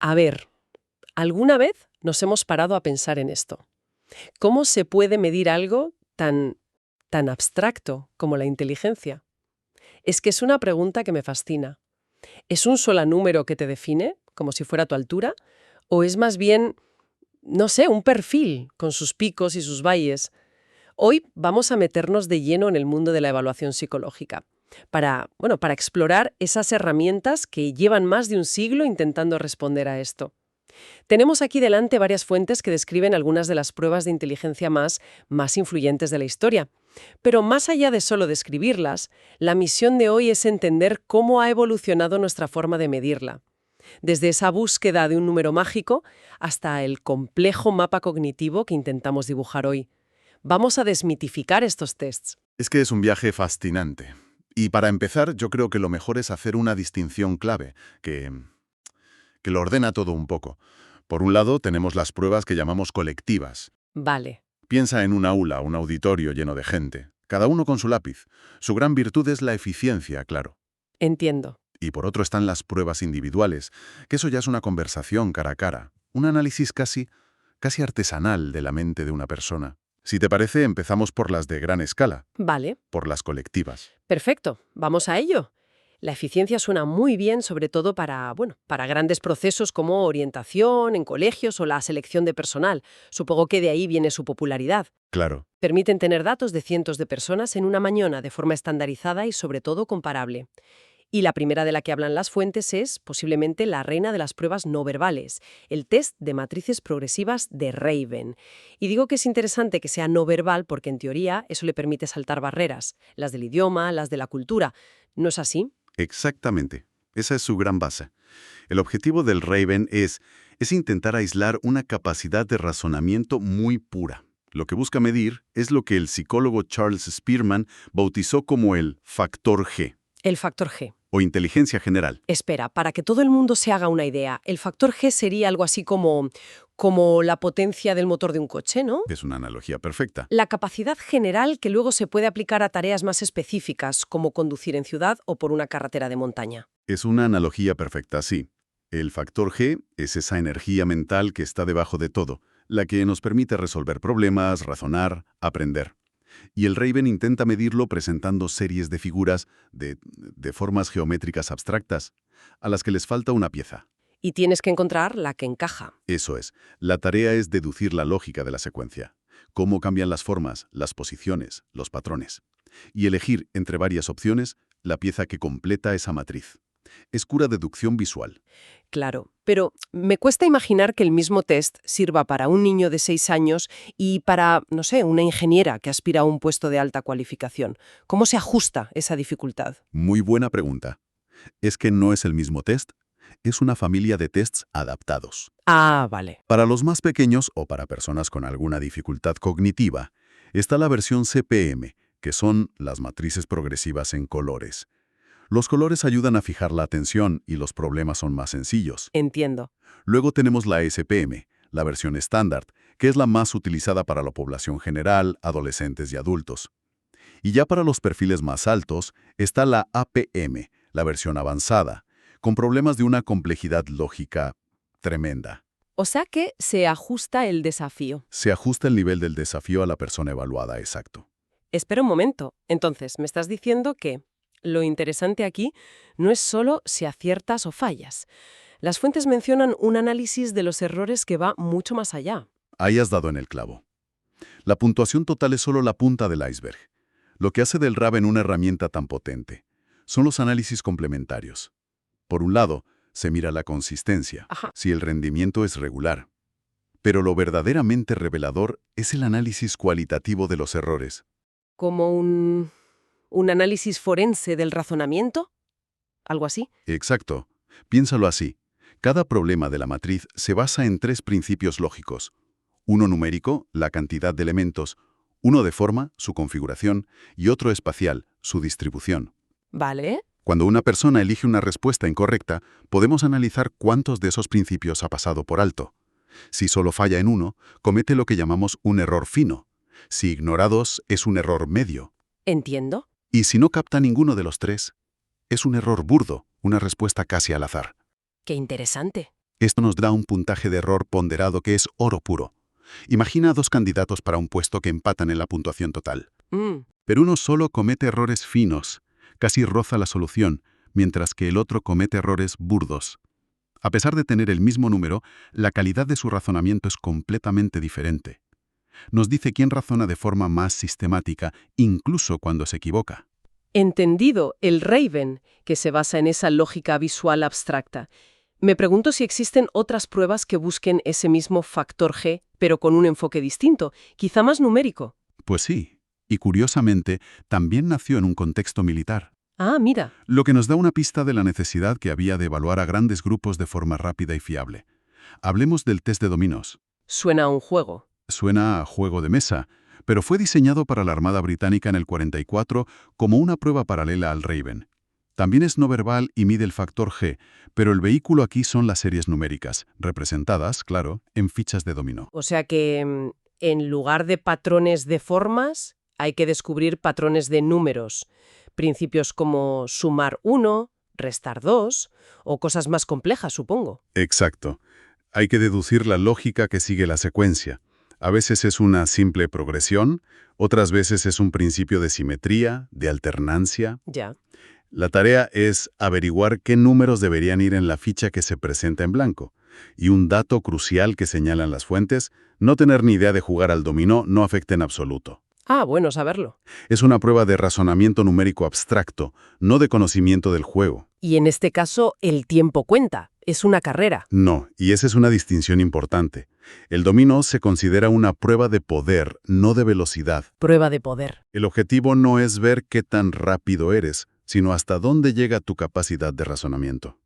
A ver, ¿alguna vez nos hemos parado a pensar en esto? ¿Cómo se puede medir algo tan abstracto como la inteligencia? Es que es una pregunta que me fascina. ¿Es un solo número que te define, como si fuera tu altura? ¿O es más bien, no sé, un perfil con sus picos y sus valles? Hoy vamos a meternos de lleno en el mundo de la evaluación psicológica para explorar esas herramientas que llevan más de un siglo intentando responder a esto. Tenemos aquí delante varias fuentes que describen algunas de las pruebas de inteligencia más influyentes de la historia. Pero más allá de solo describirlas, la misión de hoy es entender cómo ha evolucionado nuestra forma de medirla. Desde esa búsqueda de un número mágico hasta el complejo mapa cognitivo que intentamos dibujar hoy. Vamos a desmitificar estos tests. Es que es un viaje fascinante. Y para empezar, yo creo que lo mejor es hacer una distinción clave, que lo ordena todo un poco. Por un lado, tenemos las pruebas que llamamos colectivas. Vale, Piensa en un aula, un auditorio lleno de gente, cada uno con su lápiz. Su gran virtud es la eficiencia, claro. entiendo. Y por otro están las pruebas individuales, que eso ya es una conversación cara a cara, un análisis casi artesanal de la mente de una persona. Si te parece, empezamos por las de gran escala, Vale, por las colectivas. perfecto. Vamos a ello. La eficiencia suena muy bien, sobre todo para grandes procesos como orientación en colegios o la selección de personal. Supongo que de ahí viene su popularidad. Claro. Permiten tener datos de cientos de personas en una mañana de forma estandarizada y sobre todo comparable. Y la primera de la que hablan las fuentes es, posiblemente, la reina de las pruebas no verbales, el test de matrices progresivas de Raven. Y digo que es interesante que sea no verbal porque, en teoría, eso le permite saltar barreras, las del idioma, las de la cultura. ¿No es así? Exactamente. Esa es su gran base. El objetivo del Raven es intentar aislar una capacidad de razonamiento muy pura. Lo que busca medir es lo que el psicólogo Charles Spearman bautizó como el factor G, El factor G. o inteligencia general. Espera, para que todo el mundo se haga una idea, el factor G sería algo así como la potencia del motor de un coche, ¿no? Es una analogía perfecta. La capacidad general que luego se puede aplicar a tareas más específicas, como conducir en ciudad o por una carretera de montaña. Es una analogía perfecta, sí. El factor G es esa energía mental que está debajo de todo, la que nos permite resolver problemas, razonar, aprender. Y el Raven intenta medirlo presentando series de figuras de formas geométricas abstractas, a las que les falta una pieza. Y tienes que encontrar la que encaja. Eso es. La tarea es deducir la lógica de la secuencia. Cómo cambian las formas, las posiciones, los patrones. Y elegir entre varias opciones la pieza que completa esa matriz. Es pura deducción visual. Claro, pero me cuesta imaginar que el mismo test sirva para un niño de 6 años y para, no sé, una ingeniera que aspira a un puesto de alta cualificación. ¿Cómo se ajusta esa dificultad? Muy buena pregunta. Es que no es el mismo test, es una familia de tests adaptados. Ah, vale. Para los más pequeños o para personas con alguna dificultad cognitiva, está la versión CPM, que son las matrices progresivas en colores. Los colores ayudan a fijar la atención y los problemas son más sencillos. Entiendo. Luego tenemos la SPM, la versión estándar, que es la más utilizada para la población general, adolescentes y adultos. Y ya para los perfiles más altos está la APM, la versión avanzada, con problemas de una complejidad lógica tremenda. O sea que se ajusta el desafío. Se ajusta el nivel del desafío a la persona evaluada, exacto. Espera un momento. Entonces, me estás diciendo que lo interesante aquí no es solo si aciertas o fallas. Las fuentes mencionan un análisis de los errores que va mucho más allá. Ahí has dado en el clavo. La puntuación total es solo la punta del iceberg. Lo que hace del Raven una herramienta tan potente son los análisis complementarios. Por un lado, se mira la consistencia, Ajá. si el rendimiento es regular. Pero lo verdaderamente revelador es el análisis cualitativo de los errores. Como un análisis forense del razonamiento. ¿Algo así? Exacto. Piénsalo así. Cada problema de la matriz se basa en 3 principios lógicos. Uno numérico, la cantidad de elementos, uno de forma, su configuración, y otro espacial, su distribución. Vale. Cuando una persona elige una respuesta incorrecta, podemos analizar cuántos de esos principios ha pasado por alto. Si solo falla en uno, comete lo que llamamos un error fino. Si ignora 2, es un error medio. Entiendo. Y si no capta ninguno de los 3, es un error burdo, una respuesta casi al azar. Qué interesante. Esto nos da un puntaje de error ponderado que es oro puro. Imagina a dos candidatos para un puesto que empatan en la puntuación total. Mm, Pero uno solo comete errores finos, casi roza la solución, mientras que el otro comete errores burdos. A pesar de tener el mismo número, la calidad de su razonamiento es completamente diferente. Nos dice quién razona de forma más sistemática, incluso cuando se equivoca. Entendido, el Raven, que se basa en esa lógica visual abstracta. Me pregunto si existen otras pruebas que busquen ese mismo factor G, pero con un enfoque distinto, quizá más numérico. Pues sí, y curiosamente, también nació en un contexto militar, Ah, mira. lo que nos da una pista de la necesidad que había de evaluar a grandes grupos de forma rápida y fiable. Hablemos del test de dominos. Suena a un juego. Suena a juego de mesa, pero fue diseñado para la Armada Británica en el 44 como una prueba paralela al Raven. También es no verbal y mide el factor G, pero el vehículo aquí son las series numéricas, representadas, claro, en fichas de dominó. O sea que, en lugar de patrones de formas, hay que descubrir patrones de números. Principios como sumar 1, restar 2, o cosas más complejas, supongo. Exacto. Hay que deducir la lógica que sigue la secuencia. A veces es una simple progresión, otras veces es un principio de simetría, de alternancia. Ya. La tarea es averiguar qué números deberían ir en la ficha que se presenta en blanco. Y un dato crucial que señalan las fuentes, no tener ni idea de jugar al dominó no afecta en absoluto. Ah, bueno saberlo. Es una prueba de razonamiento numérico abstracto, no de conocimiento del juego. Y en este caso, el tiempo cuenta. Es una carrera. No, y esa es una distinción importante. El dominó se considera una prueba de poder, no de velocidad. Prueba de poder. El objetivo no es ver qué tan rápido eres, sino hasta dónde llega tu capacidad de razonamiento.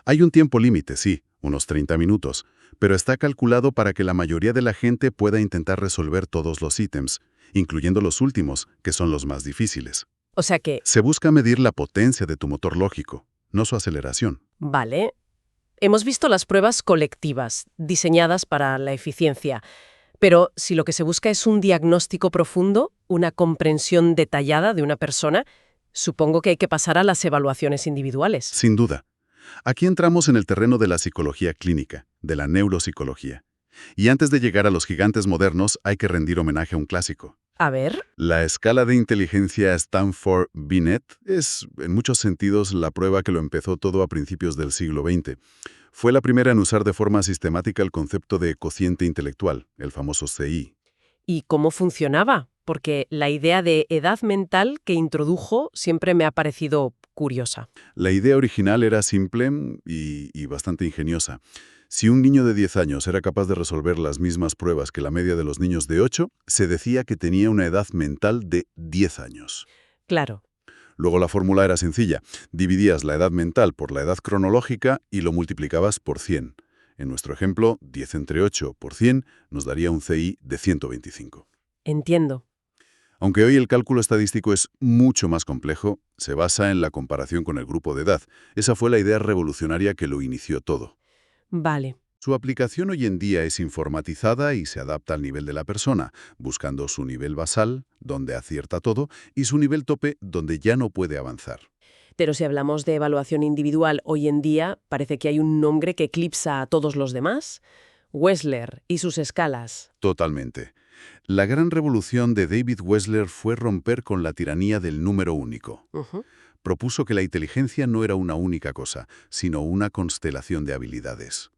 Hay un tiempo límite, sí, unos 30 minutos, pero está calculado para que la mayoría de la gente pueda intentar resolver todos los ítems, incluyendo los últimos, que son los más difíciles. O sea que, Se busca medir la potencia de tu motor lógico, no su aceleración. vale. Hemos visto las pruebas colectivas, diseñadas para la eficiencia. Pero si lo que se busca es un diagnóstico profundo, una comprensión detallada de una persona, supongo que hay que pasar a las evaluaciones individuales. Sin duda. Aquí entramos en el terreno de la psicología clínica, de la neuropsicología. Y antes de llegar a los gigantes modernos, hay que rendir homenaje a un clásico. A ver, La escala de inteligencia Stanford-Binet es, en muchos sentidos, la prueba que lo empezó todo a principios del siglo XX. Fue la primera en usar de forma sistemática el concepto de cociente intelectual, el famoso CI. ¿y cómo funcionaba? Porque la idea de edad mental que introdujo siempre me ha parecido curiosa. La idea original era simple y bastante ingeniosa. Si un niño de 10 años era capaz de resolver las mismas pruebas que la media de los niños de 8, se decía que tenía una edad mental de 10 años. Claro. Luego la fórmula era sencilla. Dividías la edad mental por la edad cronológica y lo multiplicabas por 100. En nuestro ejemplo, 10 entre 8 por 100 nos daría un CI de 125. Entiendo. Aunque hoy el cálculo estadístico es mucho más complejo, se basa en la comparación con el grupo de edad. Esa fue la idea revolucionaria que lo inició todo. Vale. Su aplicación hoy en día es informatizada y se adapta al nivel de la persona, buscando su nivel basal, donde acierta todo, y su nivel tope, donde ya no puede avanzar. Pero si hablamos de evaluación individual hoy en día, parece que hay un nombre que eclipsa a todos los demás. Wechsler y sus escalas. Totalmente. La gran revolución de David Wechsler fue romper con la tiranía del número único. Ujú. Propuso que la inteligencia no era una única cosa, sino una constelación de habilidades.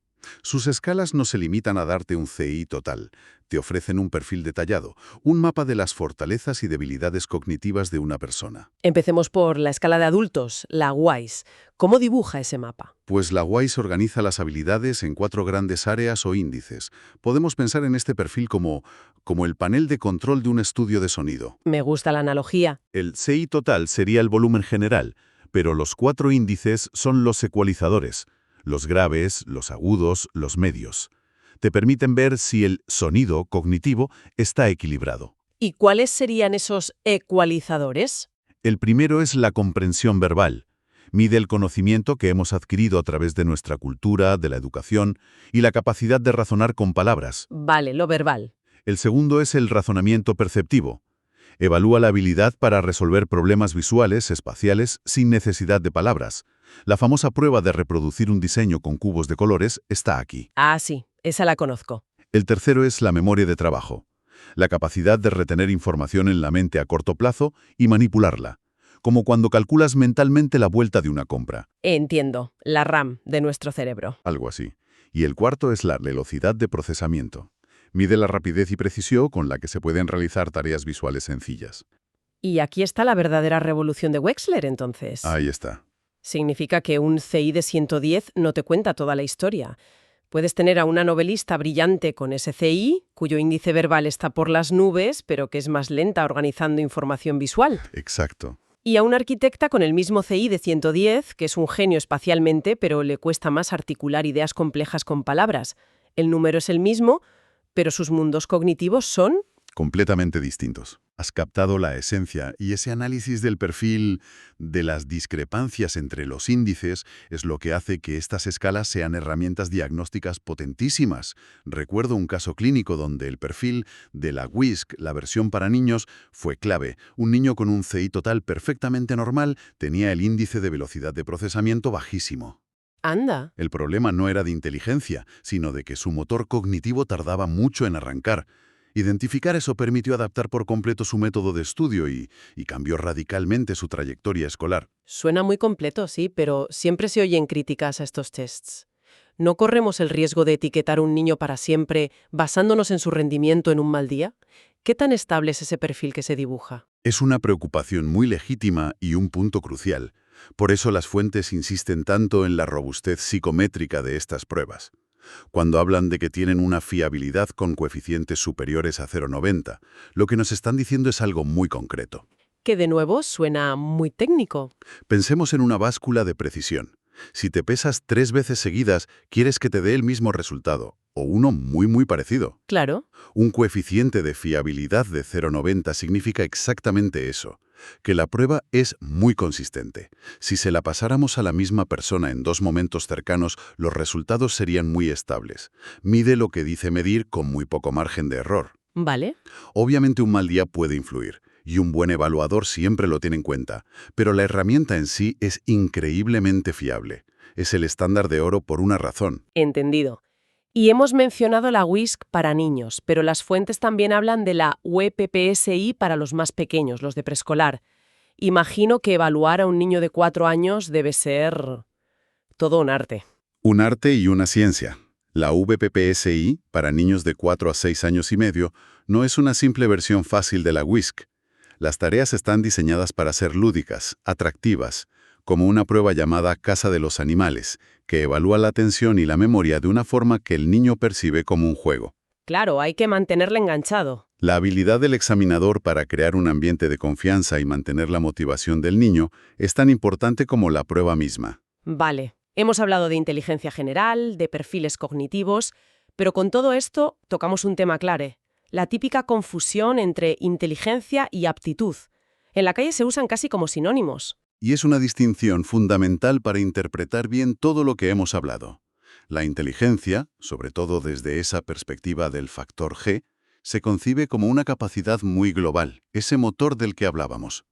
Sus escalas no se limitan a darte un CI total, te ofrecen un perfil detallado, un mapa de las fortalezas y debilidades cognitivas de una persona. Empecemos por la escala de adultos, la WISE. ¿Cómo dibuja ese mapa? Pues la WISE organiza las habilidades en 4 grandes áreas o índices. Podemos pensar en este perfil como el panel de control de un estudio de sonido. Me gusta la analogía. El CI total sería el volumen general, pero los 4 índices son los ecualizadores, los graves, los agudos, los medios. Te permiten ver si el sonido cognitivo está equilibrado. ¿Y cuáles serían esos ecualizadores? El primero es la comprensión verbal. Mide el conocimiento que hemos adquirido a través de nuestra cultura, de la educación y la capacidad de razonar con palabras. Vale, lo verbal. El segundo es el razonamiento perceptivo. Evalúa la habilidad para resolver problemas visuales, espaciales, sin necesidad de palabras. La famosa prueba de reproducir un diseño con cubos de colores está aquí. Ah, sí, esa la conozco. El tercero es la memoria de trabajo, la capacidad de retener información en la mente a corto plazo y manipularla, como cuando calculas mentalmente la vuelta de una compra, Entiendo, la RAM de nuestro cerebro. algo así. Y el cuarto es la velocidad de procesamiento. Mide la rapidez y precisión con la que se pueden realizar tareas visuales sencillas. Y aquí está la verdadera revolución de Wechsler, entonces. Ahí está. Significa que un CI de 110 no te cuenta toda la historia. Puedes tener a una novelista brillante con ese CI, cuyo índice verbal está por las nubes, pero que es más lenta organizando información visual. Exacto. Y a una arquitecta con el mismo CI de 110, que es un genio espacialmente, pero le cuesta más articular ideas complejas con palabras. El número es el mismo, pero sus mundos cognitivos son... Completamente distintos. Has captado la esencia y ese análisis del perfil de las discrepancias entre los índices es lo que hace que estas escalas sean herramientas diagnósticas potentísimas. Recuerdo un caso clínico donde el perfil de la WISC, la versión para niños, fue clave. Un niño con un CI total perfectamente normal tenía el índice de velocidad de procesamiento bajísimo. Anda. El problema no era de inteligencia, sino de que su motor cognitivo tardaba mucho en arrancar. Identificar eso permitió adaptar por completo su método de estudio y cambió radicalmente su trayectoria escolar. Suena muy completo, sí, pero siempre se oyen críticas a estos tests. ¿No corremos el riesgo de etiquetar a un niño para siempre basándonos en su rendimiento en un mal día? ¿Qué tan estable es ese perfil que se dibuja? Es una preocupación muy legítima y un punto crucial. Por eso las fuentes insisten tanto en la robustez psicométrica de estas pruebas. Cuando hablan de que tienen una fiabilidad con coeficientes superiores a 0,90, lo que nos están diciendo es algo muy concreto. Que de nuevo suena muy técnico. Pensemos en una báscula de precisión. Si te pesas 3 veces seguidas, quieres que te dé el mismo resultado, o uno muy parecido. Claro. Un coeficiente de fiabilidad de 0,90 significa exactamente eso, que la prueba es muy consistente. Si se la pasáramos a la misma persona en 2 momentos cercanos, los resultados serían muy estables. Mide lo que dice medir con muy poco margen de error. Vale. Obviamente un mal día puede influir, y un buen evaluador siempre lo tiene en cuenta, pero la herramienta en sí es increíblemente fiable. Es el estándar de oro por una razón. Entendido. Y hemos mencionado la WISC para niños, pero las fuentes también hablan de la UEPPSI para los más pequeños, los de preescolar. Imagino que evaluar a un niño de 4 años debe ser todo un arte. Un arte y una ciencia. La VPPSI, para niños de 4 a 6 años y medio, no es una simple versión fácil de la WISC. Las tareas están diseñadas para ser lúdicas, atractivas, como una prueba llamada Casa de los Animales, que evalúa la atención y la memoria de una forma que el niño percibe como un juego. Claro, hay que mantenerle enganchado. La habilidad del examinador para crear un ambiente de confianza y mantener la motivación del niño es tan importante como la prueba misma. Vale, hemos hablado de inteligencia general, de perfiles cognitivos, pero con todo esto tocamos un tema clave, la típica confusión entre inteligencia y aptitud. En la calle se usan casi como sinónimos. Y es una distinción fundamental para interpretar bien todo lo que hemos hablado. La inteligencia, sobre todo desde esa perspectiva del factor G, se concibe como una capacidad muy global, ese motor del que hablábamos.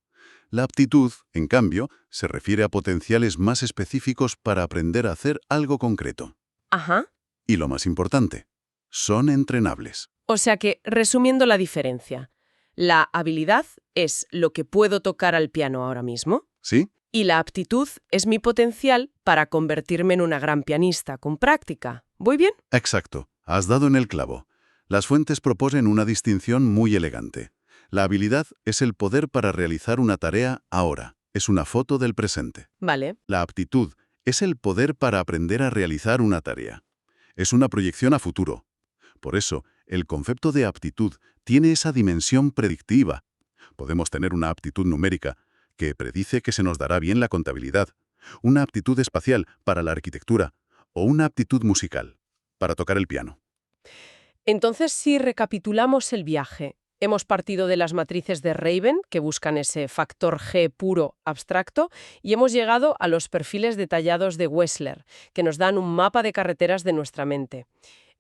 La aptitud, en cambio, se refiere a potenciales más específicos para aprender a hacer algo concreto. Ajá. Y lo más importante, son entrenables. O sea que, resumiendo la diferencia, la habilidad es lo que puedo tocar al piano ahora mismo. ¿Sí? Y la aptitud es mi potencial para convertirme en una gran pianista con práctica. ¿Voy bien? Exacto. Has dado en el clavo. Las fuentes proponen una distinción muy elegante. La habilidad es el poder para realizar una tarea ahora. Es una foto del presente. Vale. La aptitud es el poder para aprender a realizar una tarea. Es una proyección a futuro. Por eso, el concepto de aptitud tiene esa dimensión predictiva. Podemos tener una aptitud numérica, que predice que se nos dará bien la contabilidad, una aptitud espacial para la arquitectura o una aptitud musical para tocar el piano. Entonces, si recapitulamos el viaje, hemos partido de las matrices de Raven, que buscan ese factor G puro abstracto, y hemos llegado a los perfiles detallados de Wechsler, que nos dan un mapa de carreteras de nuestra mente.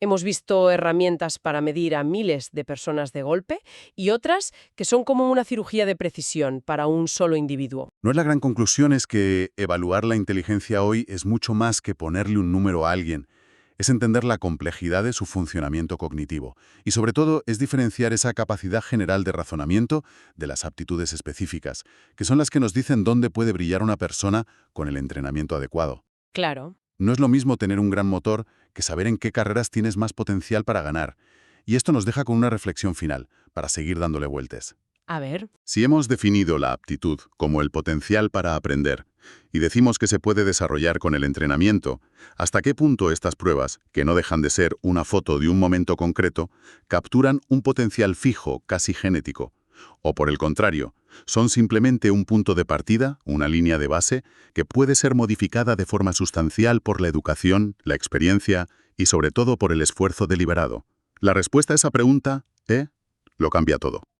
Hemos visto herramientas para medir a miles de personas de golpe y otras que son como una cirugía de precisión para un solo individuo. No es la gran conclusión es que evaluar la inteligencia hoy es mucho más que ponerle un número a alguien. Es entender la complejidad de su funcionamiento cognitivo. Y sobre todo es diferenciar esa capacidad general de razonamiento de las aptitudes específicas, que son las que nos dicen dónde puede brillar una persona con el entrenamiento adecuado. Claro. No es lo mismo tener un gran motor que saber en qué carreras tienes más potencial para ganar. Y esto nos deja con una reflexión final, para seguir dándole vueltas. A ver. Si hemos definido la aptitud como el potencial para aprender y decimos que se puede desarrollar con el entrenamiento, ¿hasta qué punto estas pruebas, que no dejan de ser una foto de un momento concreto, capturan un potencial fijo, casi genético? O por el contrario, son simplemente un punto de partida, una línea de base, que puede ser modificada de forma sustancial por la educación, la experiencia y sobre todo por el esfuerzo deliberado. La respuesta a esa pregunta, lo cambia todo.